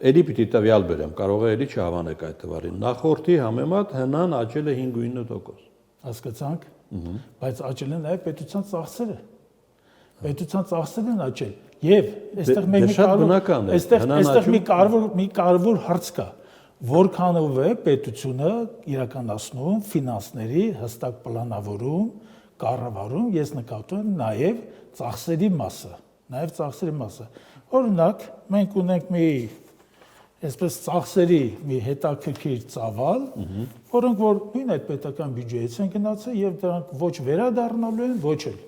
Էլի պիտի տվյալ բերեմ, կարող է էլի չհավանեք այդ տվյալին։ Նախորդի համեմատ հնան աճել է 5-9%։ Հասկացանք։ Բայց աճել են նաև պետության ծախսերը։ Պետության ծախսերն են աճել։ Եվ այստեղ մի կարևոր հարց կա, որքանով է պետությունը իրականացնում ֆինանսների հստակ պլանավորում, կառավարում, ես նկատում եմ նաև ծախսերի մասը։ Օրինակ, մենք ունենք մի այսպես ծախսերի մի հետաքրքիր ծավալ, որոնք որ նույն այդ պետական բյուջեից են գնացել եւ դրանք ոչ վերադառնալու են, ոչ էլ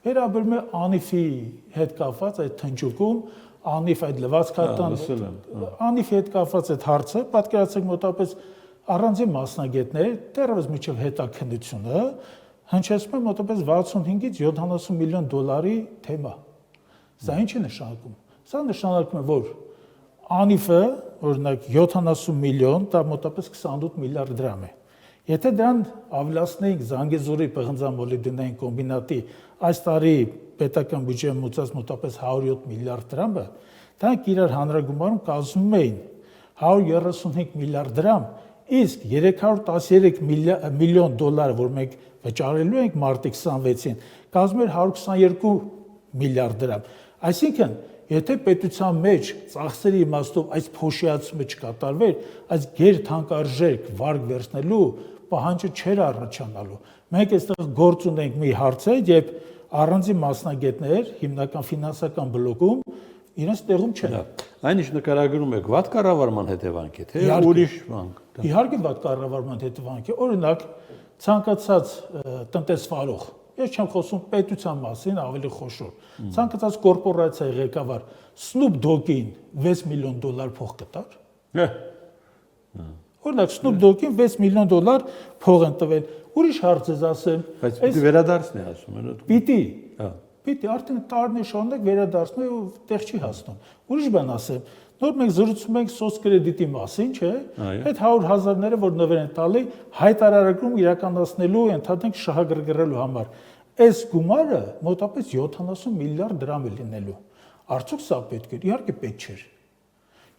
վերաբերում է անիֆի հետ կապված այդ թնջուկում, անիֆ այդ լվացքատան, անիֆի հետ կապված այդ հարցը, պատկերացրեք մոտավորապես առանձին մասնագետներ, դեռևս միջև հետաքննությունը հնչեցնում է մոտավորապես 65-ից 70 միլիոն դոլարի թեմա։ Սա ինչ է նշանակում։ Սա նշանակում է, որ անիֆը, օրինակ 70 միլիոն, դա մոտավորապես 28 միլիարդ դրամ է։ Եթե դրան ավելացնեինք Զանգեզուրի պղնձամոլիբդենային կոմբինատի այս տարի պետական բյուջեում մուծած մոտավորապես 107 միլիարդ դրամը, դրանք իրար հանրագումարում կազմում էին 135 միլիարդ դրամ, իսկ 313 միլիոն դոլար, որ մենք վճարելու ենք մարտի 26-ին, կազմում էր 122 միլիարդ դրամ։ Այսինքն, եթե պետության մեջ ծախսերի իմաստով այս փոշիացումը չկատարվեր, այս գերթանկարժեք վարկ վերցնելու պահանջը չէր առաջանալու։ Մենք այստեղ գործ ունենք մի հարցը, երբ առանձին մասնագետներ հիմնական ֆինանսական բլոկում իրենց տեղում չեն։ Այնինչ նկարագրում եք վատ կառավարման հետևանք է, թե ուրիշ բան։ Իհարկե վատ կառավարման հետևանք է։ Օրինակ, ցանկացած տնտեսվարող, ես չեմ խոսում պետության մասին, ավելի խոշոր, ցանկացած կորպորացիայի ղեկավար Snoop Dogg-ին 6 միլիոն դոլար փող կտար։ Օրինակ Snoop Dogg-ին 6 միլիոն դոլար փող են տվել։ Ուրիշ հարց ես ասեմ, բայց պիտի վերադարձնի ասում են։ Պիտի արդեն տարիներ շարունակ վերադարձնի ու տեղ չի հասնում։ Ուրիշ բան ասեմ, նոր մենք զրուցում ենք սոցկրեդիտի մասին, չէ՞։ Այդ 100,000-ները, որ նվեր են տալի, հայտարարում իրականացնելու, ընդհանրենք շահագրգռելու համար։ Այս գումարը մոտավորապես 70 միլիարդ դրամ է լինելու։ Արդյոք սա պետք է։ Իհարկե պետք չէր։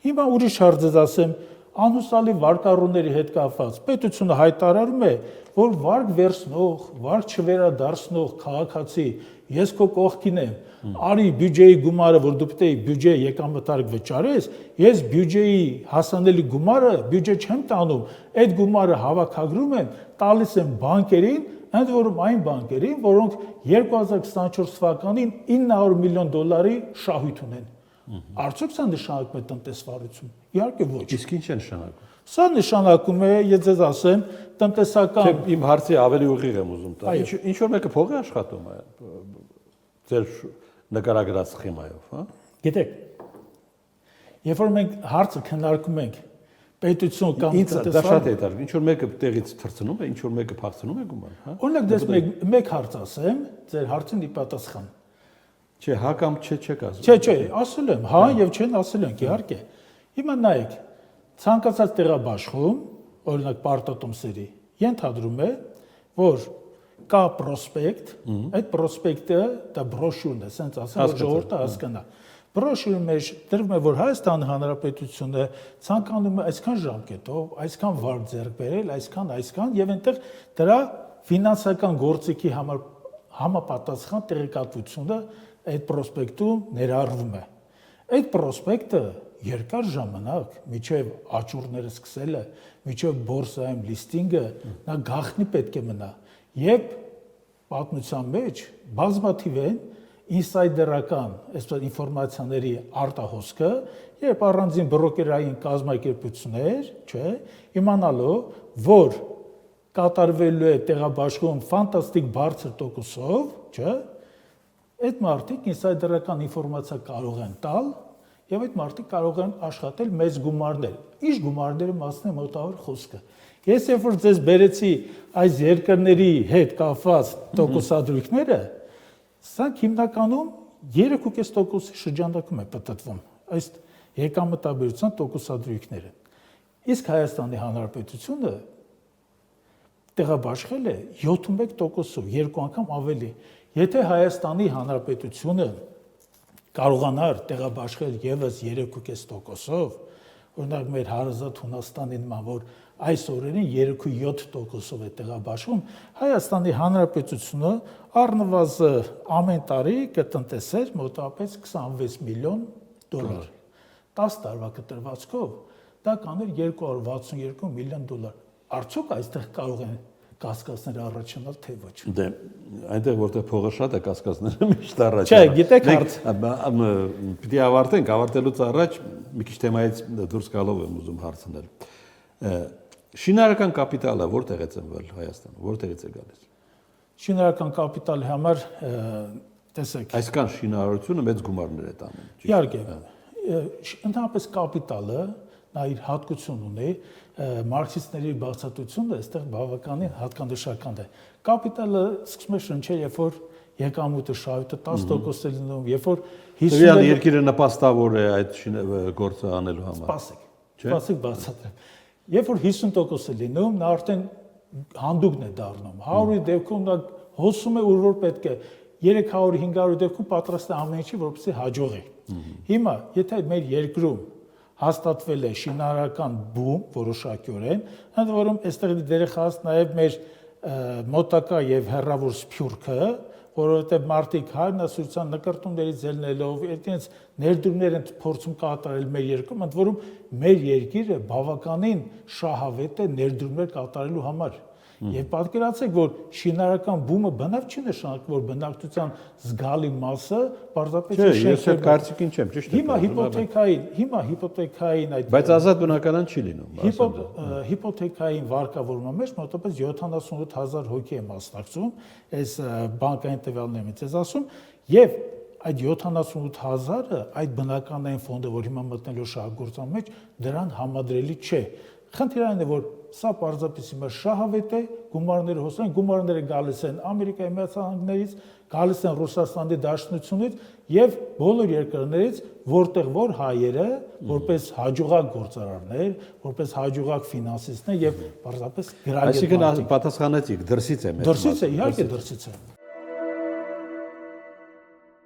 Հիմա ուրիշ հարց ես ասեմ, անհուսալի վարկառուների հետ կապված պետությունը հայտարարում է, որ վարկ վերցնող, վարկ չվերադարձնող քաղաքացի ես քո կողքին եմ, արի բյուջեի գումարը, որ դու պետք է բյուջե եկամտարկ վճարես, ես բյուջեի հասանելի գումարը բյուջե չեմ տանում, այդ գումարը հավաքագրում եմ, տալիս եմ բանկերին, ընդ որում այն բանկերին, որոնք 2024 թվականին 900 միլիոն դոլարի շահույթ ունեն։ Արդյոք սա նշանակում է տնտեսվարություն։ Իհարկե ոչ։ Իսկ ինչ է նշանակում։ Սա նշանակում է, ես ձեզ ասեմ, տնտեսական Իմ հարցի ավելի ուղիղ եմ ուզում տալ։ Ինչ որ մեկը փող է աշխատում է ձեր նկարագրած սխեմայով, հա։ Գիտեք, երբ որ մենք հարցը քննարկում ենք պետություն կամ տնտեսական, դա շատ հետաքրքիր։ Ինչ որ մեկը տեղից թռցնում է, ինչ որ մեկը փախցնում է գումար, հա։ Օրինակ դες մեկ հարց ասեմ, ձեր հարցին ի պատասխան։ Չէ, հա կամ չէ չեք ասում։ Չէ, ասել եմ, հա եւ չեն ասել ենք, իհարկե։ Հիմա նայեք, ցանկացած տեղաբաշխում, օրինակ պարտատոմսերի, ենթադրում է, որ կա պրոսպեկտ, այդ պրոսպեկտը դա բրոշյուրն է, ասենց ասեմ, որ ժողովուրդը հասկանա։ Բրոշյուրի մեջ դրվում է, որ Հայաստանի Հանրապետությունը ցանկանում է այսքան ժամկետով, այսքան վարկ ձեռք բերել, այսքան եւ այնտեղ դրա ֆինանսական գործիքի համար համապատասխան տեղեկատվությունը այդ պրոսպեկտում ներառվում է։ Այդ պրոսպեկտը երկար ժամանակ, միջև աճուրները սկսելը, միջև բորսայում լիստինգը, նա գաղտնի պետք է մնա։ Եվ պատմության մեջ բազմաթիվ են ինսայդերական, այսպես ինֆորմացիաների արտահոսքը, երբ առանձին բրոկերային կազմակերպություններ, չէ, իմանալով, որ կատարվելու է տեղաբաշխում ֆանտաստիկ բարձր տոկոսով, չէ, այդ մարդիկ ինսայդերական ինֆորմացիա կարող են տալ եւ այդ մարդիկ կարող են աշխատել մեծ գումարներ։ Ինչ գումարների մասն է մոտավոր խոսքը։ Ես երբ որ ձեզ բերեցի այս երկրների հետ կապված տոկոսադրույքները, սա հիմնականում 3.5% շրջանակում է պատտվում այս եկամտաբերության տոկոսադրույքները։ Իսկ Հայաստանի Հանրապետությունը տեղաբաշխել է 71%-ով, երկու անգամ ավելի։ Եթե Հայաստանի Հանրապետությունը կարողանար տեղաբաշխել եւս 3.5%-ով, օրինակ մեր հարազատ Հունաստանի նման, որ այս օրերին 3-7%-ով է տեղաբաշխում, Հայաստանի Հանրապետությունը առնվազն ամեն տարի կտնտեսեր մոտավորապես 26 միլիոն դոլար։ 10 տարվա կտրվածքով դա կաներ 262 միլիոն դոլար։ Արդյոք այստեղ կարող են կասկածներ առաջանալ, թե ոչ։ Դե այնտեղ որտեղ փողը շատ է, կասկածները միշտ առաջ։ Չէ, գիտեք հարց։ Պիտի ավարտելուց առաջ մի քիչ թեմայից դուրս գալով եմ ուզում հարցնել։ Շինարարական կապիտալը որտեղ է ծնվել Հայաստանում, որտեղից է գալիս։ Շինարարական կապիտալի համար տեսեք։ Այսքան շինարարությունը մեծ գումարներ է տանում։ Իհարկե, ընդհանրապես կապիտալը նա իր հատկություն ունի, մարքսիստների բացատրությունը այստեղ բավականին հատկանշական է։ Կապիտալը սկսում է շնչել, երբ որ եկամուտը շահույթը 10% է լինում, երբ որ 50 երկիրը նպաստավոր է այդ գործը անելու համար։ Սպասեք բացատրեմ։ Երբ որ 50% է լինում, նա արդեն հանդուգն է դառնում։ 100-ի դեպքում նա հոսում է ուր որ պետք է։ 300-500-ի դեպքում պատրաստ է ամեն ինչի, որպեսզի հաջողի։ Հիմա, եթե մեր երկրում հաստատվել է շինարարական բում որոշակիորեն, ընդ որում այստեղ դերը խաս նաև մեր մոտակա եւ հեռավոր սփյուռքը, որովհետեւ մարդիկ հայրենասիրության նկարտումներից ելնելով այդտենց ներդրումներ են փորձում կատարել մեր երկրում, ընդ որում մեր երկիրը բավականին շահավետ է ներդրումներ կատարելու համար։ Եվ պատկերացեք, որ շինարարական բումը բնավ չի նշանակում, որ բնակչության զգալի մասը պարզապես ես այդ կարծիքին չեմ, ճիշտ է։ Հիմա հիպոթեքային այդ բայց ազատ բնականon չի լինում։ Հիպոթեքային վարկավորման մեջ մոտավորապես 78000 հոգի է մասնակցում, այս բանկային տվյալներից ես ասում, եւ այդ 78000-ը այդ բնականային ֆոնդը, որ հիմա մտնելու շահգործման մեջ, դրան համադրելի չէ։ Խնդիրը այն է, որ սա պարզապես հիմա շահավետ է, գումարները հոսան, գումարները գալիս են Ամերիկայի Միացյալ Նահանգներից, գալիս են Ռուսաստանի Դաշնությունից եւ բոլոր երկրներից, որտեղ որ հայերը որպես հաջողակ գործարարներ, որպես հաջողակ ֆինանսիստներ եւ պարզապես գրագետ։ Այսինքն պատասխանեցիք, դրսից է։ Դրսից է, իհարկե դրսից է։